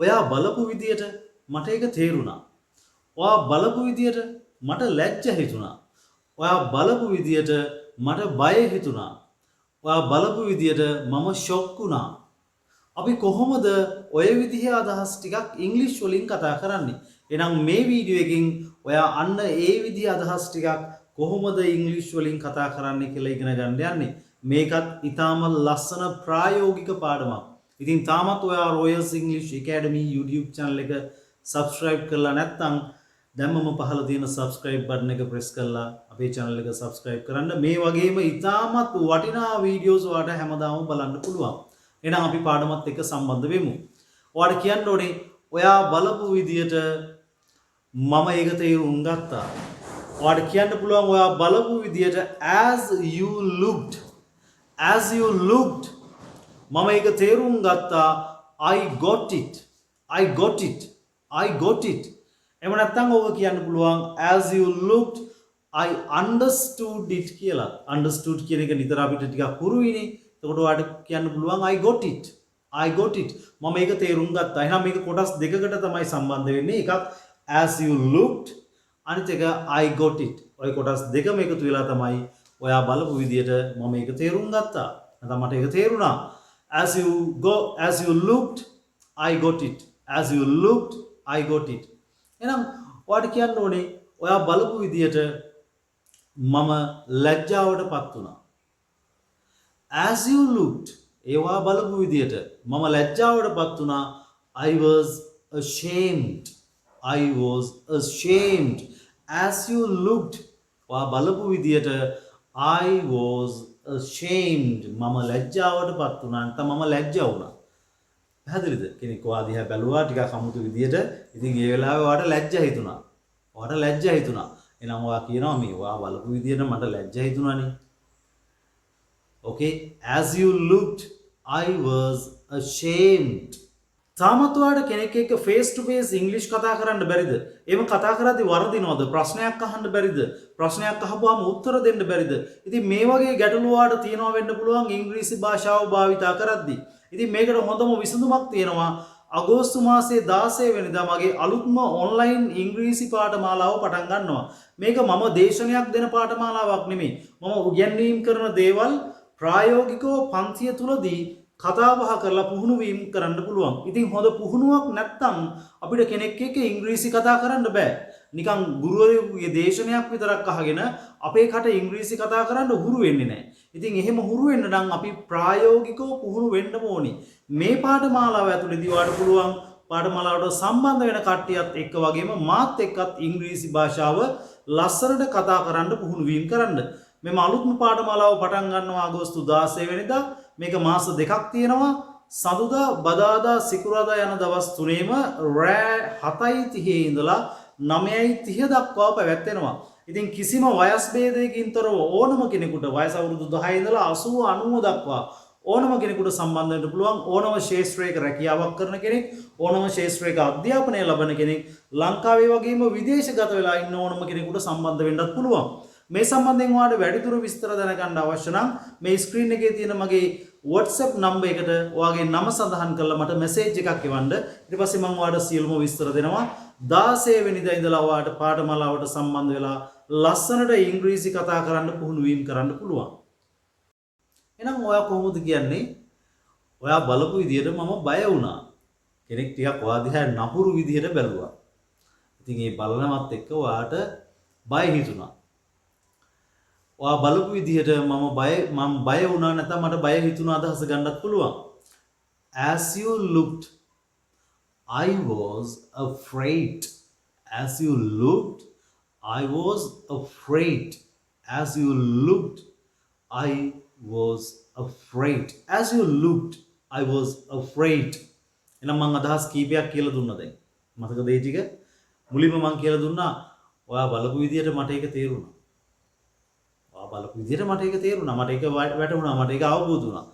ඔයා බලපු විදියට මට ඒක තේරුණා. ඔයා බලපු විදියට මට ලැජ්ජ හිතුණා. ඔයා බලපු විදියට මට බය හිතුණා. ඔයා බලපු විදියට මම ෂොක් වුණා. අපි කොහොමද ඔය විදිහේ අදහස් ටිකක් ඉංග්‍රීසි වලින් කතා කරන්නේ? එහෙනම් මේ වීඩියෝ එකෙන් ඔයා අන්න ඒ විදිහේ අදහස් ටිකක් කොහොමද ඉංග්‍රීසි වලින් කතා කරන්නේ කියලා ඉගෙන ගන්න යන්නේ. මේකත් ඊටාම ලස්සන ප්‍රායෝගික පාඩමක්. ඉතින් තාමත් ඔයා Royas English Academy YouTube channel එක subscribe කරලා නැත්නම් දැම්මම පහළ තියෙන subscribe button එක press කරලා අපේ channel එක subscribe කරන්න. මේ වගේම ඊටාමත් වටිනා වීඩියෝස් ඔයාලට හැමදාම බලන්න පුළුවන්. එහෙනම් අපි පාඩමත් එක්ක සම්බන්ධ වෙමු. ඔයාලට කියන්න ඕනේ ඔයා බලපු විදියට මම ඒක තේරුම් ගත්තා. ඔයාලට කියන්න පුළුවන් ඔයා බලපු විදියට as you looked මම ඒක තේරුම් ගත්තා. I got it. එහෙම නැත්නම් ඕක කියන්න පුළුවන් as you looked I understood it කියලා. understood කියන එක නිතර අපිට ටිකක් හුරුයිනේ. එතකොට ඔයාලට කියන්න පුළුවන් I got it. මම ඒක තේරුම් ගත්තා. එහෙනම් මේක කොටස් දෙකකට තමයි සම්බන්ධ වෙන්නේ. එකක් as you looked අනිත් එක I got it. ඔය කොටස් දෙකම එකතු වෙලා තමයි ඔයා බලපු විදියට මම ඒක තේරුම් ගත්තා. නැත්නම් මට ඒක තේරුණා. as you looked I got it. එහෙනම් ඔයාලට කියන්න ඕනේ ඔයා බලපු විදියට මම ලැජ්ජාවටපත් වුණා. as you looked ඒවා බලපු විදියට මම ලැජ්ජාවටපත් වුණා. I was ashamed. as you looked ඔයා බලපු විදියට I was ashamed මම ලැජ්ජාවටපත් වුණා. නැත්නම් මම ලැජ්ජා වුණා. පැහැදිලිද? කෙනෙක් ඔයා දිහා බැලුවා ටිකක් අමුතු විදියට. ඉතින් ඒ වෙලාවේ ඔයාට ලැජ්ජා හිතුණා. එහෙනම් ඔයා කියනවා මේ ඔයා බලපු විදියට මට ලැජ්ජා හිතුණානේ. Okay, as you looked I was ashamed. තාමත් ඔයාලට කෙනෙක් එක්ක face to face English කතා කරන්න බැරිද? එහෙම කතා කරද්දී වරදිනවද? ප්‍රශ්නයක් අහන්න බැරිද? ප්‍රශ්නයක් අහපුවාම උත්තර දෙන්න බැරිද? ඉතින් මේ වගේ ගැටලු ඔයාලට තියෙනවා වෙන්න පුළුවන් ඉංග්‍රීසි භාෂාව භාවිතා කරද්දී. ඉතින් මේකට හොඳම විසඳුමක් තියෙනවා. අගෝස්තු මාසයේ 16 වෙනිදා මගේ අලුත්ම ඔන්ලයින් ඉංග්‍රීසි පාඨමාලාව පටන් ගන්නවා. මේක මම දේශනයක් දෙන පාඨමාලාවක් නෙමෙයි. මම උගන්වීම් කරන දේවල් ප්‍රායෝගිකව පන්තිය තුලදී කතා බහ කරලා පුහුණු වීම කරන්න පුළුවන්. ඉතින් හොඳ පුහුණුවක් නැත්නම් අපිට කෙනෙක් එක්ක ඉංග්‍රීසි කතා කරන්න බෑ. නිකන් ගුරුවරයෙකුගේ දේශනයක් විතරක් අහගෙන අපේ කට ඉංග්‍රීසි කතා කරන්න හුරු වෙන්නේ නැහැ. ඉතින් එහෙම හුරු වෙන්න නම් අපි ප්‍රායෝගිකව පුහුණු වෙන්න ඕනි. මේ පාඨමාලාව ඇතුළේදී ඔයාලට පුළුවන් පාඨමාලාවට සම්බන්ධ වෙන කට්ටියත් එක්ක වගේම මාත් එක්කත් ඉංග්‍රීසි භාෂාව ලස්සනට කතා කරන්න පුහුණු වීම කරන්න. මෙම අලුත්ම පාඨමාලාව පටන් ගන්නවා අගෝස්තු 16 වෙනිදා. මේක මාස දෙකක් තියෙනවා. සඳුදා, බදාදා, සිකුරාදා යන දවස් තුනේම රෑ 7:30 ඉඳලා 9:30 දක්වා පැවැත්වෙනවා. ඉතින් කිසිම වයස් භේදයකින් තොරව ඕනම කෙනෙකුට වයස අවුරුදු 10 ඉඳලා 80 90 දක්වා ඕනම කෙනෙකුට සම්බන්ධ වෙන්න පුළුවන්. ඕනම ශාස්ත්‍රයක රැකියාවක් කරන කෙනෙක්, ඕනම ශාස්ත්‍රයක අධ්‍යාපනය ලබන කෙනෙක්, ලංකාවේ වගේම විදේශගත වෙලා ඉන්න ඕනම කෙනෙකුට සම්බන්ධ වෙන්නත් පුළුවන්. මේ සම්බන්ධයෙන් ඔයාලට වැඩිදුර විස්තර දැනගන්න අවශ්‍ය නම් මේ ස්ක්‍රීන් එකේ තියෙන මගේ WhatsApp නම්බර් එකට ඔයාගේ නම සඳහන් කරලා මට මැසේජ් එකක් එවන්න. ඊට පස්සේ මම ඔයාලට සියලුම විස්තර දෙනවා. 16 වෙනිදා ඉඳලා ඔයාලට පාඨමාලාවට සම්බන්ධ වෙලා ලස්සනට ඉංග්‍රීසි කතා කරන්න පුහුණු වීම කරන්න පුළුවන්. එහෙනම් ඔයා කොහොමද කියන්නේ? ඔයා බලපු විදියට මම බය වුණා. කෙනෙක් ටිකක් ඔයා දිහා නපුරු විදියට බැලුවා. ඉතින් ඒ බලනවත් එක්ක ඔයාට බය හිතුණා. ඔයා බලපු විදිහට මම බය වුණා නැත්නම් මට බය හිතුණා අදහස ගන්නත් පුළුවන්. as you looked I was afraid. as you looked I was afraid. as you looked I was afraid. as you looked I was afraid. එහෙනම් මම අදහස් කීපයක් කියලා දුන්නා දැන්. මතකද ඒ ටික? මුලින්ම මම කියලා දුන්නා ඔයා බලපු විදිහට මට ඒක තේරුණා. බලපු විදිහට මට ඒක තේරුණා. මට ඒක වැටුණා. මට ඒක අවබෝධ වුණා.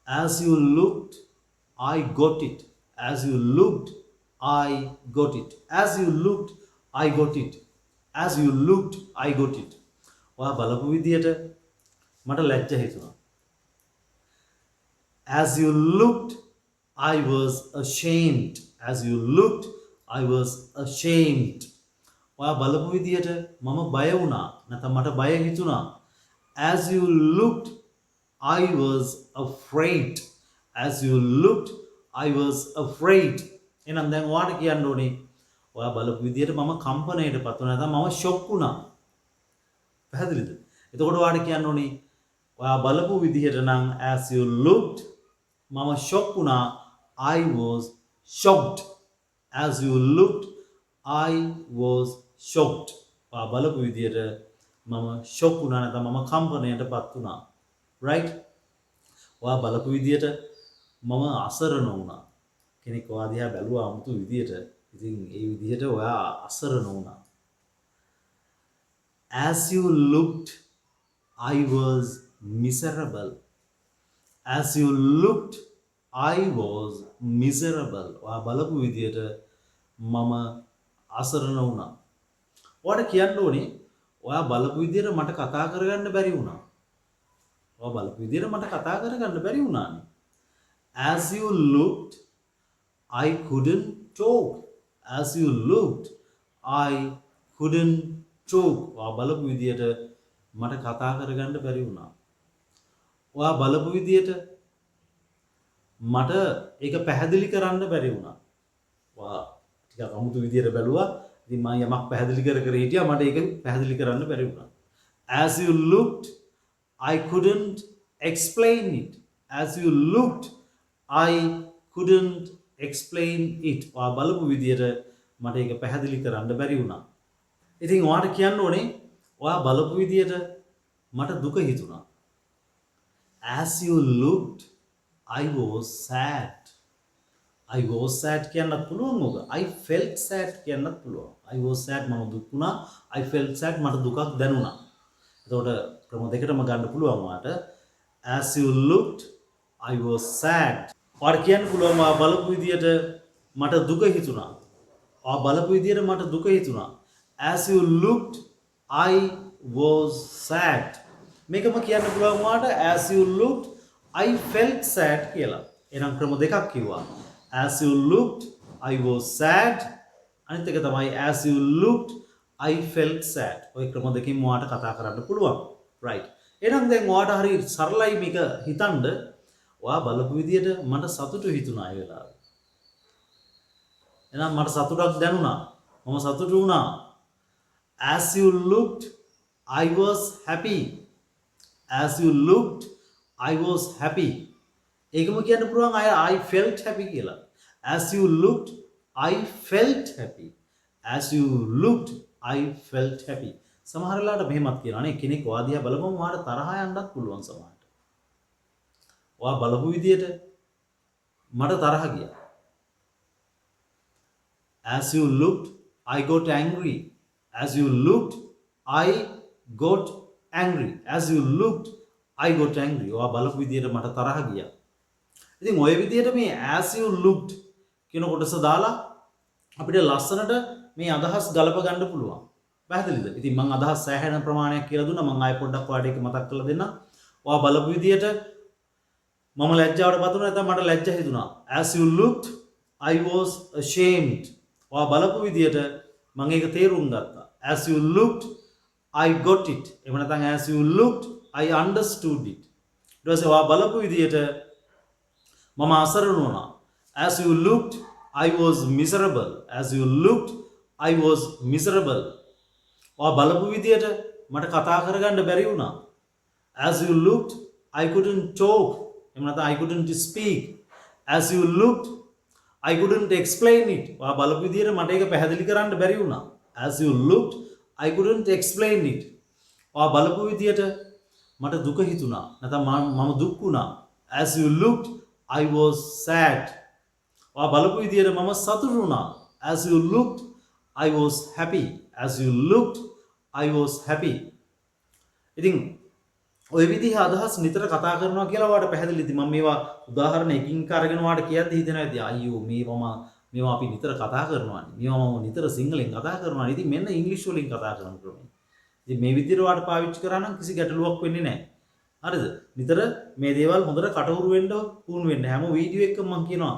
as you looked I got it. as you looked I got it. as you looked I got it. as you looked I got it. ඔයා බලපු විදිහට මට ලැජ්ජ හිතුණා. as you looked I was ashamed. As you looked, I was ashamed. ඔයා බලපු විදියට මම බය වුණා. නැත්නම් මට බය හිතුණා. As you looked, I was afraid. As you looked, I was afraid. එහෙනම් දැන් ඔයාට කියන්න ඕනේ ඔයා බලපු විදියට මම කම්පණයටපත් වුණා. නැත්නම් මම ෂොක් වුණා. පැහැදිලිද? එතකොට ඔයාට කියන්න ඕනේ ඔයා බලපු විදියට නම් as you looked මම ෂොක් වුණා. I was shocked. As you looked, I was shocked. ඔයා බලපු විදියට මම ෂොක් වුණා නැත්නම් මම කම්පණයටපත් වුණා. right? ඔයා බලපු විදියට මම අසරණ වුණා. කෙනෙක් ඔයා දිහා බැලුවා 아무තු විදියට. ඉතින් ඒ විදියට ඔයා අසරණ වුණා. As you looked, I was miserable. As you looked, I was miserable. ඔයා බලපු විදියට මම අසරණ වුණා. ඔයාට කියන්න ඕනේ ඔයා බලපු විදියට මට කතා කරගන්න බැරි වුණා. ඔයා බලපු විදියට මට කතා කරගන්න බැරි වුණානේ. As you looked, I couldn't talk. As you looked, I couldn't talk. ඔයා බලපු විදියට මට කතා කරගන්න බැරි වුණා. ඔයා බලපු විදියට මට ඒක පැහැදිලි කරන්න බැරි වුණා. ඔයා ටිකක් අමුතු විදියට බැලුවා. ඉතින් මම යමක් පැහැදිලි කර හිටියා මට ඒක පැහැදිලි කරන්න බැරි වුණා. As you looked, I couldn't explain it. As you looked, I couldn't explain it. ඔයා බලපු විදියට මට ඒක පැහැදිලි කරන්න බැරි වුණා. ඉතින් ඔයාට කියන්න ඕනේ ඔයා බලපු විදියට මට දුක හිතුණා. As you looked, I was sad. I was sad කියන්නත් පුළුවන් ඕක. I felt sad කියන්නත් පුළුවන්. I was sad මම දුක් වුණා. I felt sad මට දුකක් දැනුණා. එතකොට ක්‍රම දෙකටම ගන්න පුළුවන් ඔයාට. As you looked, I was sad. ඔයාට කියන්න පුළුවන් ඔයා බලපු විදියට මට දුක හිතුණා. ඔයා බලපු විදියට මට දුක හිතුණා. As you looked, I was sad. මේකම කියන්න පුළුවන් ඔයාට as you looked, I felt sad කියලා. එහෙනම් ක්‍රම දෙකක් කිව්වා. As you looked, I was sad. අනිත් එක තමයි as you looked, I felt sad. ඔය ක්‍රම දෙකකින් ඔයාට කතා කරන්න පුළුවන්. right. එහෙනම් දැන් ඔයාට හරි සරලයි මේක හිතන්න. ඔයා බලපු විදියට මට සතුටු හිතුණා ඒ වෙලාවේ. එහෙනම් මට සතුටක් දැනුණා. මම සතුටු වුණා. As you looked, I was happy. As you looked, I was happy. ඒකම කියන්න පුළුවන් I felt happy කියලා. As you looked, I felt happy. As you looked, I felt happy. සමහර වෙලාවට මෙහෙමත් කියනවා නේ කෙනෙක් ඔයා දිහා බලපුවම ඔයාට තරහ යන්නත් පුළුවන් සමහරට. ඔයා බලපු විදියට මට තරහ ගියා. As you looked, I got angry. As you looked, I got angry. As you looked, I got angry. ඔයා බලපු විදියට මට තරහ ගියා. ඉතින් ඔය විදියට මේ as you looked කියන කොටස දාලා අපිට ලස්සනට මේ අදහස් ගලප ගන්න පුළුවන්. පැහැදිලිද? ඉතින් මම අදහස් සෑහෙන ප්‍රමාණයක් කියලා දුන්නා. මම ආයෙ පොඩ්ඩක් ඔයාලට ඒක මතක් කරලා දෙන්නම්. ඔයා බලපු විදියට මම ලැජ්ජාවටපත් වුණා නැත්නම් මට ලැජ්ජා හිතුණා. As you looked, I was ashamed. ඔයා බලපු විදියට මම ඒක තේරුම් ගත්තා. As you looked, I got it. එහෙම නැත්නම් as you looked, I understood it. ඊට පස්සේ ඔයා බලපු විදියට මම අසරණ වුණා. As you looked, I was miserable. As you looked, I was miserable. ඔයා බලපු විදියට මට කතා කරගන්න බැරි වුණා. As you looked, I couldn't talk. එහෙම නැත්නම් I couldn't speak. As you looked, I couldn't explain it. ඔයා බලපු විදියට මට ඒක පැහැදිලි කරන්න බැරි වුණා. As you looked, I couldn't explain it. ඔයා බලපු විදියට මට දුක හිතුණා. නැත්නම් මම දුක් වුණා. As you looked, I was sad. ඔයා බලපු විදියට මම සතුටු වුණා. As you looked, I was happy. As you looked, I was happy. ඉතින් ඔය විදිහ අදහස් නිතර කතා කරනවා කියලා ඔයාලට පැහැදිලිද? මම මේවා උදාහරණ එකින් අරගෙන ඔයාලට කියද්දි හිතෙනවා ඉතින් අයියෝ මේවා අපි නිතර කතා කරනවානේ. මේවා මම නිතර සිංහලෙන් කතා කරනවානේ. ඉතින් මෙන්න ඉංග්‍රීසි වලින් කතා කරන ක්‍රමය. ඉතින් මේ විදිහට ඔයාලට පාවිච්චි කරා නම් කිසි ගැටලුවක් වෙන්නේ නැහැ. හරිද? නිතර මේ දේවල් හොඳට කටහුරු වෙන්න පුහුණු වෙන්න. හැම වීඩියෝ එකකම මම කියනවා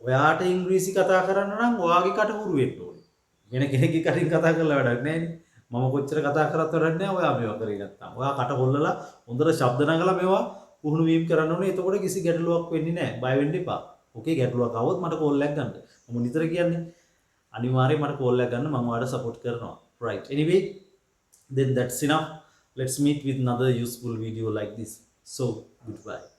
ඔයාට ඉංග්‍රීසි කතා කරන්න නම් ඔයාගේ කට හුරු වෙන්න ඕනේ. වෙන කෙනෙක්ගේ කටින් කතා කරලා වැඩක් නැහැ නේ. මම කොච්චර කතා කරත් වැඩක් නැහැ ඔයා මේවා කරේ නැත්තම්. ඔයා කට හොල්ලලා හොඳට ශබ්ද නගලා මේවා පුහුණු වීම කරන්න ඕනේ. එතකොට කිසි ගැටලුවක් වෙන්නේ නැහැ. බය වෙන්න එපා. ඕකේ ගැටලුවක් ආවොත් මට කෝල් එකක් ගන්න. මම නිතර කියන්නේ අනිවාර්යයෙන් මට කෝල් එකක් ගන්න මම ඔයාලට සපෝට් කරනවා. Right. Anyway, then that's enough. Let's meet with another useful video like this. So, goodbye.